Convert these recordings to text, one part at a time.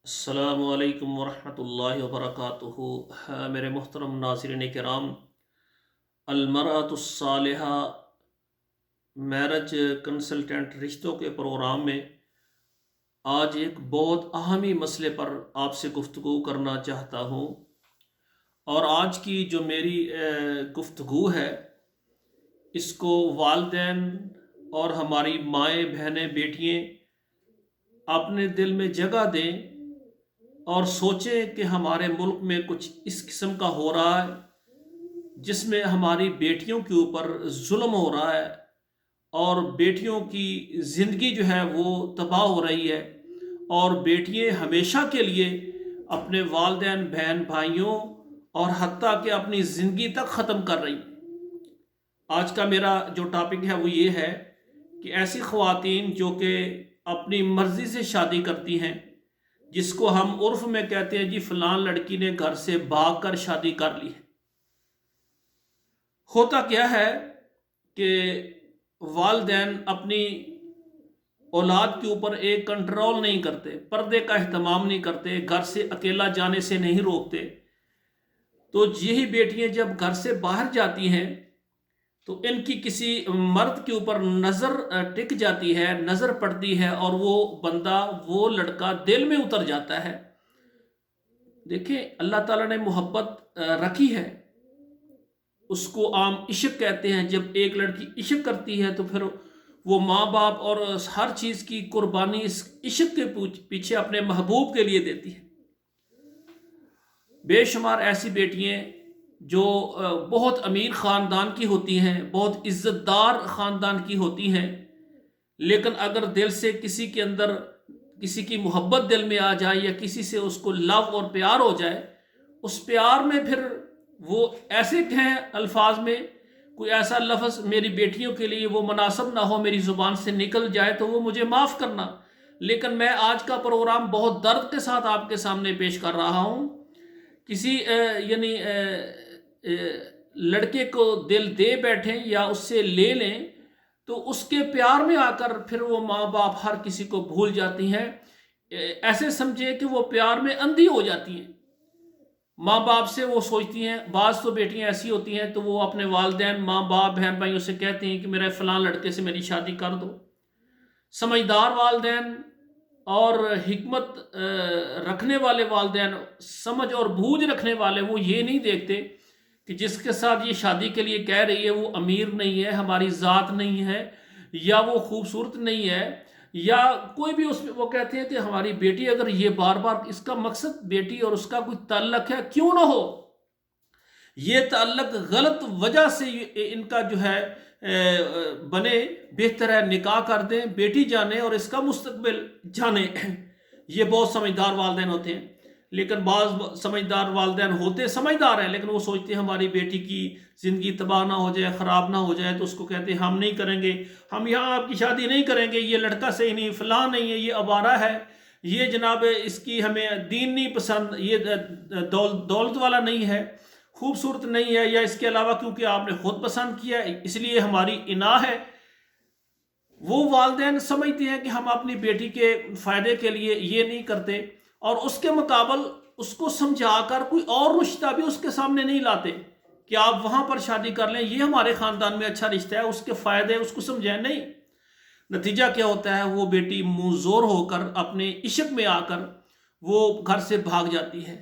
السلام علیکم ورحمۃ اللہ وبرکاتہ۔ میرے محترم ناظرین کرام، المرأۃ الصالحہ میرج کنسلٹنٹ رشتوں کے پروگرام میں آج ایک بہت اہمی مسئلے پر آپ سے گفتگو کرنا چاہتا ہوں۔ اور آج کی جو میری گفتگو ہے، اس کو والدین اور ہماری مائیں بہنیں بیٹیاں اپنے دل میں جگہ دیں اور سوچیں کہ ہمارے ملک میں کچھ اس قسم کا ہو رہا ہے جس میں ہماری بیٹیوں کے اوپر ظلم ہو رہا ہے اور بیٹیوں کی زندگی جو ہے وہ تباہ ہو رہی ہے، اور بیٹیاں ہمیشہ کے لیے اپنے والدین، بہن بھائیوں اور حتیٰ کہ اپنی زندگی تک ختم کر رہی ہیں۔ آج کا میرا جو ٹاپک ہے وہ یہ ہے کہ ایسی خواتین جو کہ اپنی مرضی سے شادی کرتی ہیں، جس کو ہم عرف میں کہتے ہیں جی فلان لڑکی نے گھر سے بھاگ کر شادی کر لی ہے۔ ہوتا کیا ہے کہ والدین اپنی اولاد کے اوپر ایک کنٹرول نہیں کرتے، پردے کا اہتمام نہیں کرتے، گھر سے اکیلا جانے سے نہیں روکتے۔ تو یہی بیٹیاں جب گھر سے باہر جاتی ہیں تو ان کی کسی مرد کے اوپر نظر ٹک جاتی ہے، نظر پڑتی ہے، اور وہ بندہ، وہ لڑکا دل میں اتر جاتا ہے۔ دیکھیں، اللہ تعالیٰ نے محبت رکھی ہے، اس کو عام عشق کہتے ہیں۔ جب ایک لڑکی عشق کرتی ہے تو پھر وہ ماں باپ اور ہر چیز کی قربانی اس عشق کے پیچھے اپنے محبوب کے لیے دیتی ہے۔ بے شمار ایسی بیٹیاں جو بہت امیر خاندان کی ہوتی ہیں، بہت عزت دار خاندان کی ہوتی ہیں، لیکن اگر دل سے کسی کے اندر کسی کی محبت دل میں آ جائے یا کسی سے اس کو لو اور پیار ہو جائے، اس پیار میں پھر وہ ایسے کہیں الفاظ میں کوئی ایسا لفظ میری بیٹیوں کے لیے وہ مناسب نہ ہو، میری زبان سے نکل جائے تو وہ مجھے معاف کرنا۔ لیکن میں آج کا پروگرام بہت درد کے ساتھ آپ کے سامنے پیش کر رہا ہوں۔ کسی لڑکے کو دل دے بیٹھیں یا اس سے لے لیں تو اس کے پیار میں آ کر پھر وہ ماں باپ ہر کسی کو بھول جاتی ہیں۔ ایسے سمجھے کہ وہ پیار میں اندھی ہو جاتی ہیں۔ ماں باپ سے وہ سوچتی ہیں، بعض تو بیٹیاں ایسی ہوتی ہیں تو وہ اپنے والدین، ماں باپ، بہن بھائیوں سے کہتی ہیں کہ میرے فلاں لڑکے سے میری شادی کر دو۔ سمجھدار والدین اور حکمت رکھنے والے والدین، سمجھ اور بوجھ رکھنے والے، وہ یہ نہیں دیکھتے کہ جس کے ساتھ یہ شادی کے لیے کہہ رہی ہے وہ امیر نہیں ہے، ہماری ذات نہیں ہے، یا وہ خوبصورت نہیں ہے، یا کوئی بھی اس میں وہ کہتے ہیں کہ ہماری بیٹی اگر یہ بار بار، اس کا مقصد بیٹی اور اس کا کوئی تعلق ہے، کیوں نہ ہو، یہ تعلق غلط وجہ سے ان کا جو ہے بنے، بہتر ہے نکاح کر دیں، بیٹی جانے اور اس کا مستقبل جانے۔ یہ بہت سمجھدار والدین ہوتے ہیں، لیکن بعض سمجھدار والدین ہوتے سمجھدار ہیں لیکن وہ سوچتے ہیں ہماری بیٹی کی زندگی تباہ نہ ہو جائے، خراب نہ ہو جائے، تو اس کو کہتے ہیں ہم نہیں کریں گے، ہم یہاں آپ کی شادی نہیں کریں گے، یہ لڑکا صحیح نہیں، فلاں نہیں ہے، یہ آوارہ ہے، یہ جناب اس کی ہمیں دین نہیں پسند، یہ دولت والا نہیں ہے، خوبصورت نہیں ہے، یا اس کے علاوہ کیونکہ آپ نے خود پسند کیا ہے اس لیے ہماری انا ہے۔ وہ والدین سمجھتے ہیں کہ ہم اپنی بیٹی کے فائدے کے لیے یہ نہیں کرتے، اور اس کے مقابل اس کو سمجھا کر کوئی اور رشتہ بھی اس کے سامنے نہیں لاتے کہ آپ وہاں پر شادی کر لیں، یہ ہمارے خاندان میں اچھا رشتہ ہے، اس کے فائدے اس کو سمجھائیں نہیں۔ نتیجہ کیا ہوتا ہے، وہ بیٹی منہ زور ہو کر اپنے عشق میں آ کر وہ گھر سے بھاگ جاتی ہے۔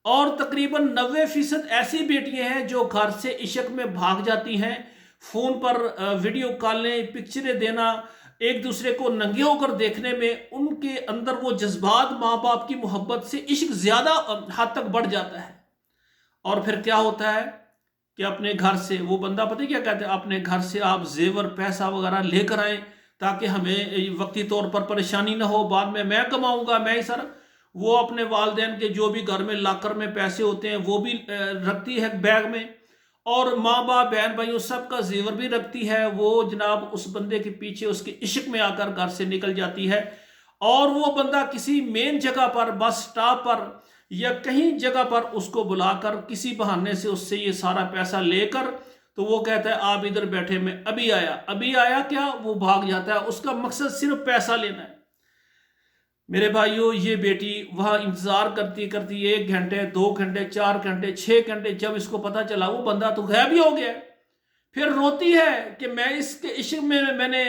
اور تقریباً 90% ایسی بیٹیاں ہیں جو گھر سے عشق میں بھاگ جاتی ہیں، فون پر ویڈیو کالیں، پکچریں دینا، ایک دوسرے کو ننگے ہو کر دیکھنے میں ان کے اندر وہ جذبات، ماں باپ کی محبت سے عشق زیادہ حد تک بڑھ جاتا ہے۔ اور پھر کیا ہوتا ہے کہ اپنے گھر سے وہ بندہ پتہ کیا کہتے ہیں، اپنے گھر سے آپ زیور، پیسہ وغیرہ لے کر آئیں تاکہ ہمیں وقتی طور پر پریشانی نہ ہو، بعد میں کماؤں گا، میں ہی سر۔ وہ اپنے والدین کے جو بھی گھر میں لاکر میں پیسے ہوتے ہیں وہ بھی رکھتی ہے بیگ میں، اور ماں باپ، بہن بھائیوں سب کا زیور بھی رکھتی ہے۔ وہ جناب اس بندے کے پیچھے اس کے عشق میں آ کر گھر سے نکل جاتی ہے، اور وہ بندہ کسی مین جگہ پر، بس سٹاپ پر یا کہیں جگہ پر اس کو بلا کر کسی بہانے سے اس سے یہ سارا پیسہ لے کر، تو وہ کہتا ہے آپ ادھر بیٹھے، میں ابھی آیا، ابھی آیا، کیا وہ بھاگ جاتا ہے، اس کا مقصد صرف پیسہ لینا ہے۔ میرے بھائیوں یہ بیٹی وہاں انتظار کرتی کرتی 1 گھنٹے 2 گھنٹے 4 گھنٹے 6 گھنٹے، جب اس کو پتا چلا وہ بندہ تو غائب ہی ہو گیا، پھر روتی ہے کہ میں اس کے عشق میں نے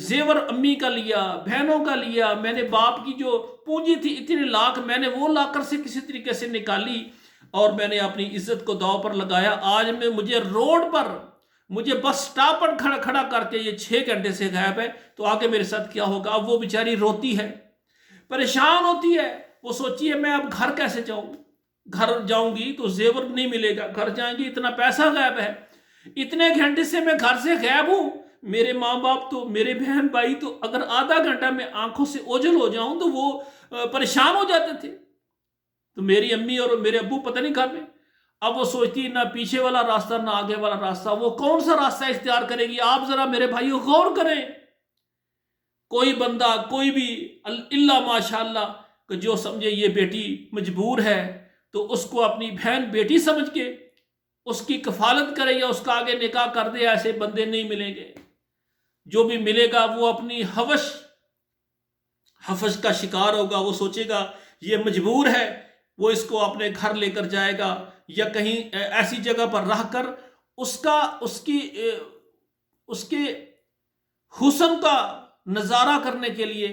زیور امی کا لیا، بہنوں کا لیا، میں نے باپ کی جو پونجی تھی اتنے لاکھ میں نے وہ لا کر سے کسی طریقے سے نکالی، اور میں نے اپنی عزت کو داؤ پر لگایا، آج میں مجھے روڈ پر مجھے بس سٹاپ پر کھڑا کر کے یہ 6 گھنٹے سے غائب ہے، تو آگے میرے ساتھ کیا ہوگا؟ اب وہ بیچاری روتی ہے، پریشان ہوتی ہے، وہ سوچی ہے میں اب گھر کیسے جاؤں، گھر جاؤں گی تو زیور نہیں ملے گا، گھر جائیں گی اتنا پیسہ غائب ہے، اتنے گھنٹے سے میں گھر سے غائب ہوں، میرے ماں باپ تو میرے بہن بھائی تو اگر آدھا گھنٹہ میں آنکھوں سے اوجھل ہو جاؤں تو وہ پریشان ہو جاتے تھے، تو میری امی اور میرے ابو پتہ نہیں کہاں پہ۔ اب وہ سوچتی نہ پیچھے والا راستہ نہ آگے والا راستہ، وہ کون سا راستہ اختیار کرے گی؟ آپ ذرا میرے بھائیوں غور کریں، کوئی بندہ کوئی بھی اللہ ماشاءاللہ کہ جو سمجھے یہ بیٹی مجبور ہے تو اس کو اپنی بہن بیٹی سمجھ کے اس کی کفالت کرے یا اس کا آگے نکاح کر دے، ایسے بندے نہیں ملیں گے، جو بھی ملے گا وہ اپنی حفش کا شکار ہوگا، وہ سوچے گا یہ مجبور ہے، وہ اس کو اپنے گھر لے کر جائے گا یا کہیں ایسی جگہ پر رہ کر اس کے حسن کا نظارہ کرنے کے لیے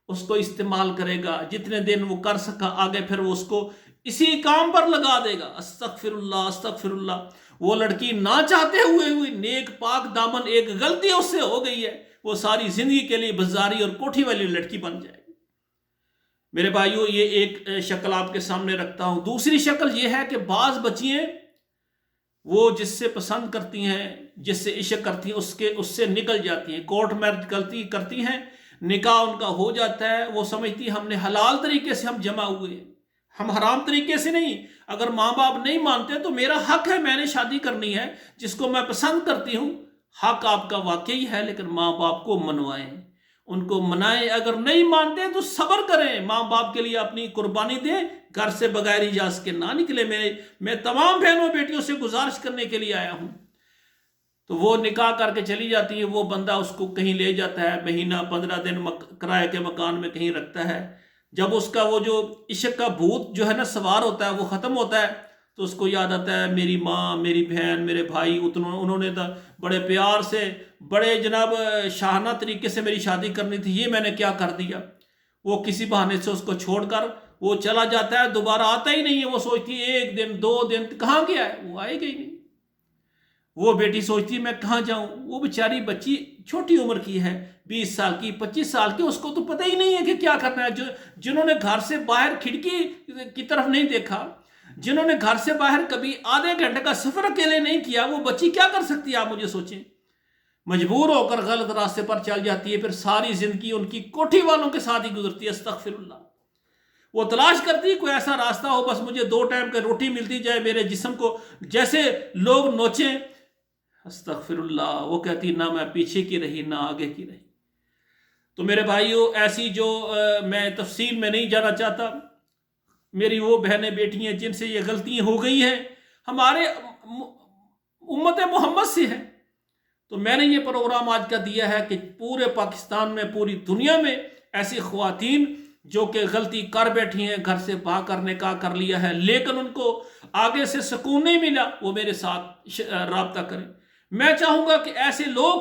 اس کو استعمال کرے گا، جتنے دن وہ کر سکا، آگے پھر وہ اس کو اسی کام پر لگا دے گا۔ استغفر اللہ استغفر اللہ۔ وہ لڑکی نہ چاہتے ہوئے نیک پاک دامن ایک غلطی اس سے ہو گئی ہے، وہ ساری زندگی کے لیے بازاری اور کوٹھی والی لڑکی بن جائے گی۔ میرے بھائیوں یہ ایک شکل آپ کے سامنے رکھتا ہوں۔ دوسری شکل یہ ہے کہ بعض بچیاں وہ جس سے پسند کرتی ہیں، جس سے عشق کرتی ہیں، اس سے نکل جاتی ہیں، کورٹ میرج کرتی ہیں، نکاح ان کا ہو جاتا ہے، وہ سمجھتی ہم نے حلال طریقے سے ہم جمع ہوئے، ہم حرام طریقے سے نہیں، اگر ماں باپ نہیں مانتے تو میرا حق ہے، میں نے شادی کرنی ہے جس کو میں پسند کرتی ہوں۔ حق آپ کا واقعی ہے، لیکن ماں باپ کو منوائیں، ان کو منائیں، اگر نہیں مانتے تو صبر کریں، ماں باپ کے لیے اپنی قربانی دیں، گھر سے بغیر اجازت کے نہ نکلے۔ میں تمام بہنوں بیٹیوں سے گزارش کرنے کے لیے آیا ہوں۔ تو وہ نکاح کر کے چلی جاتی ہے، وہ بندہ اس کو کہیں لے جاتا ہے، مہینہ 15 دن کرائے کے مکان میں کہیں رکھتا ہے، جب اس کا وہ جو عشق کا بھوت جو ہے نا سوار ہوتا ہے، وہ ختم ہوتا ہے، تو اس کو یاد آتا ہے میری ماں میری بہن میرے بھائی انہوں نے بڑے پیار سے بڑے جناب شاہانہ طریقے سے میری شادی کرنی تھی، یہ میں نے کیا کر دیا۔ وہ کسی بہانے سے اس کو چھوڑ کر وہ چلا جاتا ہے، دوبارہ آتا ہی نہیں ہے، وہ سوچتی ہے 1 دن 2 دن کہاں گیا ہے، وہ آئے گئی نہیں۔ وہ بیٹی سوچتی میں کہاں جاؤں، وہ بیچاری بچی چھوٹی عمر کی ہے، 20 سال کی 25 سال کی، اس کو تو پتہ ہی نہیں ہے کہ کیا کرنا ہے۔ جنہوں نے گھر سے باہر کھڑکی کی طرف نہیں دیکھا، جنہوں نے گھر سے باہر کبھی آدھے گھنٹے کا سفر اکیلے نہیں کیا، وہ بچی کیا کر سکتی ہے؟ آپ مجھے سوچیں، مجبور ہو کر غلط راستے پر چل جاتی ہے، پھر ساری زندگی ان کی کوٹھی والوں کے ساتھ ہی گزرتی ہے۔ استغفر اللہ۔ وہ تلاش کرتی ہے کوئی ایسا راستہ ہو، بس مجھے 2 ٹائم کی روٹی ملتی جائے، میرے جسم کو جیسے لوگ نوچیں۔ استغفر اللہ۔ وہ کہتی نہ میں پیچھے کی رہی نہ آگے کی رہی۔ تو میرے بھائیوں ایسی جو میں تفصیل میں نہیں جانا چاہتا، میری وہ بہنیں بیٹیاں جن سے یہ غلطیاں ہو گئی ہیں، ہمارے امت محمد سے ہے، تو میں نے یہ پروگرام آج کا دیا ہے کہ پورے پاکستان میں پوری دنیا میں ایسی خواتین جو کہ غلطی کر بیٹھی ہیں، گھر سے بھاگ کر نکاح کر لیا ہے لیکن ان کو آگے سے سکون نہیں ملا، وہ میرے ساتھ رابطہ کریں۔ میں چاہوں گا کہ ایسے لوگ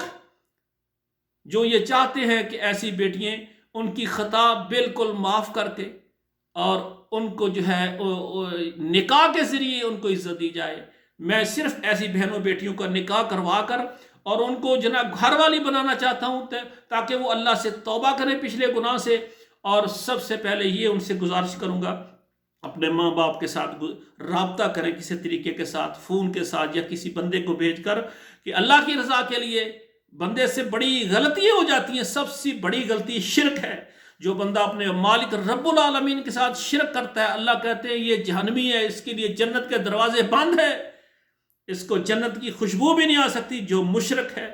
جو یہ چاہتے ہیں کہ ایسی بیٹیاں ان کی خطا بالکل معاف کر کے اور ان کو جو ہے نکاح کے ذریعے ان کو عزت دی جائے، میں صرف ایسی بہنوں بیٹیوں کا نکاح کروا کر اور ان کو جناب گھر والی بنانا چاہتا ہوں تاکہ وہ اللہ سے توبہ کریں پچھلے گناہ سے، اور سب سے پہلے یہ ان سے گزارش کروں گا اپنے ماں باپ کے ساتھ رابطہ کریں کسی طریقے کے ساتھ، فون کے ساتھ یا کسی بندے کو بھیج کر، کہ اللہ کی رضا کے لیے بندے سے بڑی غلطیاں ہو جاتی ہیں۔ سب سے بڑی غلطی شرک ہے۔ جو بندہ اپنے مالک رب العالمین کے ساتھ شرک کرتا ہے، اللہ کہتے ہیں یہ جہنمی ہے، اس کے لیے جنت کے دروازے بند ہے، اس کو جنت کی خوشبو بھی نہیں آ سکتی جو مشرک ہے۔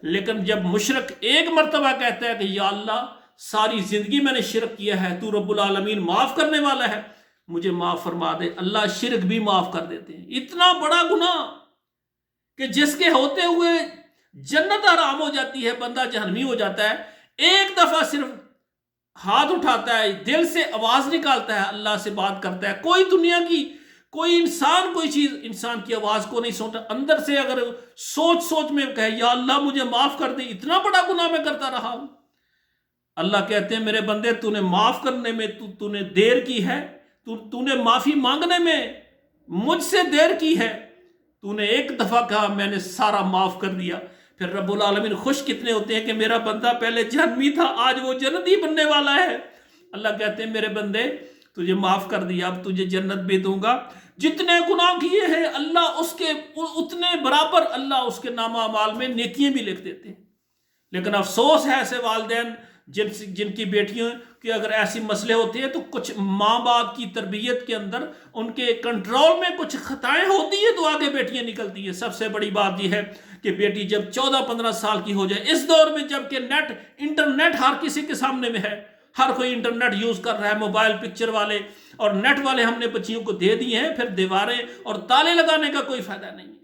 لیکن جب مشرک ایک مرتبہ کہتا ہے کہ یا اللہ ساری زندگی میں نے شرک کیا ہے، تو رب العالمین معاف کرنے والا ہے، مجھے معاف فرما دے، اللہ شرک بھی معاف کر دیتے ہیں۔ اتنا بڑا گناہ کہ جس کے ہوتے ہوئے جنت حرام ہو جاتی ہے، بندہ جہنمی ہو جاتا ہے، ایک دفعہ صرف ہاتھ اٹھاتا ہے، دل سے آواز نکالتا ہے، اللہ سے بات کرتا ہے، کوئی دنیا کی کوئی انسان کوئی چیز انسان کی آواز کو نہیں سنتا، اندر سے اگر سوچ میں کہے یا اللہ مجھے معاف کر دے، اتنا بڑا گناہ میں کرتا رہا ہوں، اللہ کہتے ہیں میرے بندے تو نے معاف کرنے میں تو نے دیر کی ہے، تو نے معافی مانگنے میں مجھ سے دیر کی ہے، تو نے ایک دفعہ کہا میں نے سارا معاف کر دیا۔ پھر رب العالمین خوش کتنے ہوتے ہیں کہ میرا بندہ پہلے جہنمی تھا آج وہ جنتی بننے والا ہے۔ اللہ کہتے ہیں میرے بندے تجھے معاف کر دیا، اب تجھے جنت بھی دوں گا، جتنے گناہ کیے ہیں اللہ اس کے اتنے برابر اللہ اس کے نامہ اعمال میں نیکیاں بھی لکھ دیتے ہیں۔ لیکن افسوس ہے ایسے والدین جن کی بیٹیوں کے اگر ایسی مسئلے ہوتے ہیں تو کچھ ماں باپ کی تربیت کے اندر ان کے کنٹرول میں کچھ خطائیں ہوتی ہیں تو آگے بیٹیاں نکلتی ہیں۔ سب سے بڑی بات یہ ہے کہ بیٹی جب 14-15 سال کی ہو جائے، اس دور میں جب کہ انٹرنیٹ ہر کسی کے سامنے میں ہے، ہر کوئی انٹرنیٹ یوز کر رہا ہے، موبائل پکچر والے اور نیٹ والے ہم نے بچیوں کو دے دیے ہیں، پھر دیواریں اور تالے لگانے کا کوئی فائدہ نہیں ہے۔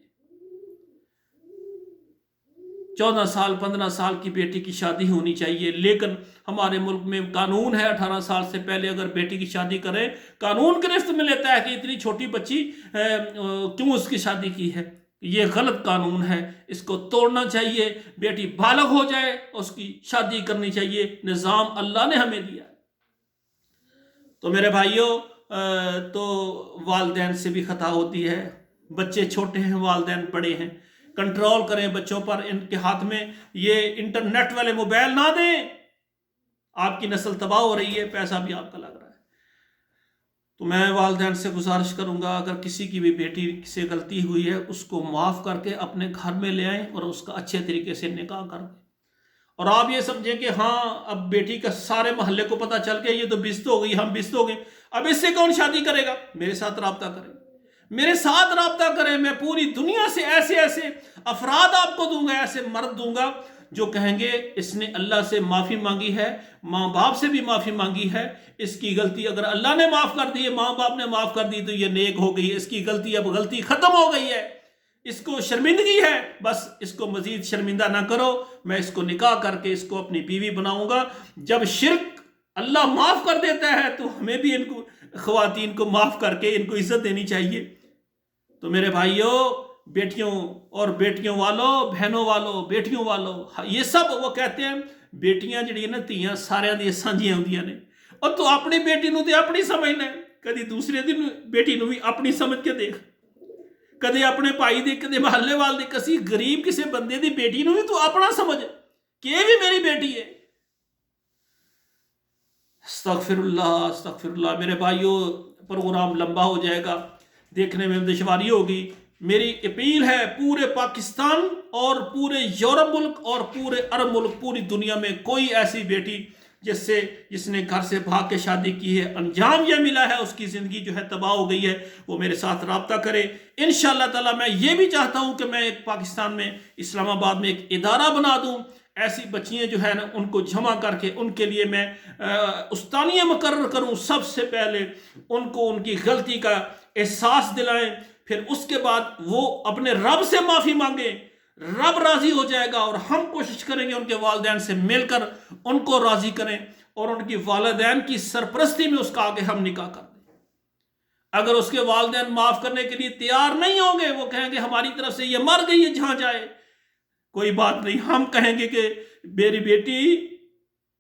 14 سال 15 سال کی بیٹی کی شادی ہونی چاہیے، لیکن ہمارے ملک میں قانون ہے 18 سال سے پہلے اگر بیٹی کی شادی کرے قانون گرفت میں لیتا ہے کہ اتنی چھوٹی بچی کیوں اس کی شادی کی ہے۔ یہ غلط قانون ہے، اس کو توڑنا چاہیے، بیٹی بالغ ہو جائے اس کی شادی کرنی چاہیے، نظام اللہ نے ہمیں دیا ہے۔ تو میرے بھائیوں تو والدین سے بھی خطا ہوتی ہے، بچے چھوٹے ہیں والدین بڑے ہیں، کنٹرول کریں بچوں پر، ان کے ہاتھ میں یہ انٹرنیٹ والے موبائل نہ دیں، آپ کی نسل تباہ ہو رہی ہے، پیسہ بھی آپ کا لگ رہا ہے۔ تو میں والدین سے گزارش کروں گا اگر کسی کی بھی بیٹی سے غلطی ہوئی ہے اس کو معاف کر کے اپنے گھر میں لے آئیں اور اس کا اچھے طریقے سے نکاح کر دیں، اور آپ یہ سمجھیں کہ ہاں اب بیٹی کا سارے محلے کو پتہ چل گیا یہ تو بست ہو گئی، ہم بست ہو گئے، اب اس سے کون شادی کرے گا؟ میرے ساتھ رابطہ کریں، میرے ساتھ رابطہ کریں، میں پوری دنیا سے ایسے ایسے افراد آپ کو دوں گا، ایسے مرد دوں گا جو کہیں گے اس نے اللہ سے معافی مانگی ہے، ماں باپ سے بھی معافی مانگی ہے، اس کی غلطی اگر اللہ نے معاف کر دی ہے، ماں باپ نے معاف کر دی تو یہ نیک ہو گئی ہے، اس کی غلطی اب غلطی ختم ہو گئی ہے، اس کو شرمندگی ہے، بس اس کو مزید شرمندہ نہ کرو، میں اس کو نکاح کر کے اس کو اپنی بیوی بناؤں گا۔ جب شرک اللہ معاف کر دیتا ہے تو ہمیں بھی ان کو خواتین کو معاف کر کے ان کو عزت دینی چاہیے۔ تو میرے بھائیوں، بیٹیوں اور بیٹیوں والوں، بہنوں والوں، بیٹیوں والوں، یہ سب وہ کہتے ہیں بیٹیاں جڑی نا تیاں سارے دیا سانجیاں ہوندیاں نے، اور تو اپنی بیٹی نو تے اپنی سمجھنا ہے، کدی دوسرے دی بیٹی نو بھی اپنی سمجھ کے دیکھ، کدے اپنے بھائی دی، کدے محلے وال دی، کسی غریب کسی بندے دی بیٹی نو بھی تو اپنا سمجھ کہ یہ بھی میری بیٹی ہے۔ استغفر اللہ استغفر اللہ۔ میرے بھائیوں پروگرام لمبا ہو جائے گا، دیکھنے میں دشواری ہوگی، میری اپیل ہے پورے پاکستان اور پورے یورپ ملک اور پورے عرب ملک، پوری دنیا میں کوئی ایسی بیٹی جس نے گھر سے بھاگ کے شادی کی ہے انجام یہ ملا ہے، اس کی زندگی جو ہے تباہ ہو گئی ہے، وہ میرے ساتھ رابطہ کرے انشاءاللہ تعالی۔ میں یہ بھی چاہتا ہوں کہ میں ایک پاکستان میں اسلام آباد میں ایک ادارہ بنا دوں، ایسی بچیاں جو ہے نا ان کو جمع کر کے ان کے لیے میں استانیہ مقرر کروں، سب سے پہلے ان کو ان کی غلطی کا احساس دلائیں، پھر اس کے بعد وہ اپنے رب سے معافی مانگیں، رب راضی ہو جائے گا، اور ہم کوشش کریں گے ان کے والدین سے مل کر ان کو راضی کریں اور ان کی والدین کی سرپرستی میں اس کا آگے ہم نکاح کر دیں۔ اگر اس کے والدین معاف کرنے کے لیے تیار نہیں ہوں گے، وہ کہیں گے ہماری طرف سے یہ مر گئی ہے جہاں جائے، کوئی بات نہیں، ہم کہیں گے کہ میری بیٹی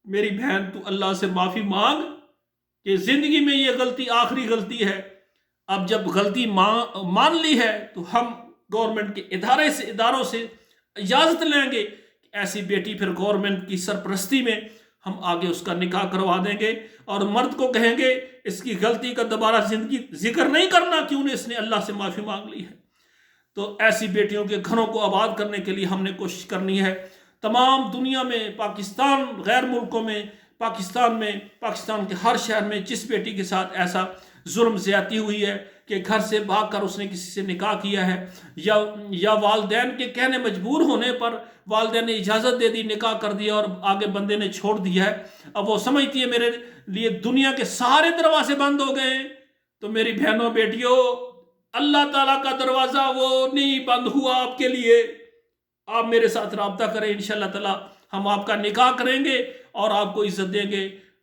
میری بہن تو اللہ سے معافی مانگ کہ زندگی میں یہ غلطی آخری غلطی ہے، اب جب غلطی مان لی ہے تو ہم گورنمنٹ کے اداروں سے اجازت لیں گے کہ ایسی بیٹی پھر گورنمنٹ کی سرپرستی میں ہم آگے اس کا نکاح کروا دیں گے، اور مرد کو کہیں گے اس کی غلطی کا دوبارہ زندگی ذکر نہیں کرنا کیوں نے اس نے اللہ سے معافی مانگ لی ہے۔ تو ایسی بیٹیوں کے گھروں کو آباد کرنے کے لیے ہم نے کوشش کرنی ہے، تمام دنیا میں، پاکستان، غیر ملکوں میں، پاکستان کے ہر شہر میں جس بیٹی کے ساتھ ایسا ظلم زیادتی ہوئی ہے کہ گھر سے بھاگ کر اس نے کسی سے نکاح کیا ہے، یا والدین کے کہنے مجبور ہونے پر والدین نے اجازت دے دی، نکاح کر دیا اور آگے بندے نے چھوڑ دیا ہے، اب وہ سمجھتی ہے میرے لیے دنیا کے سارے دروازے بند ہو گئے ہیں۔ تو میری بہنوں بیٹیوں، اللہ تعالیٰ کا دروازہ وہ نہیں بند ہوا آپ کے لیے، آپ میرے ساتھ رابطہ کریں، انشاءاللہ تعالیٰ ہم آپ کا نکاح کریں گے اور آپ کو عزت دیں گے۔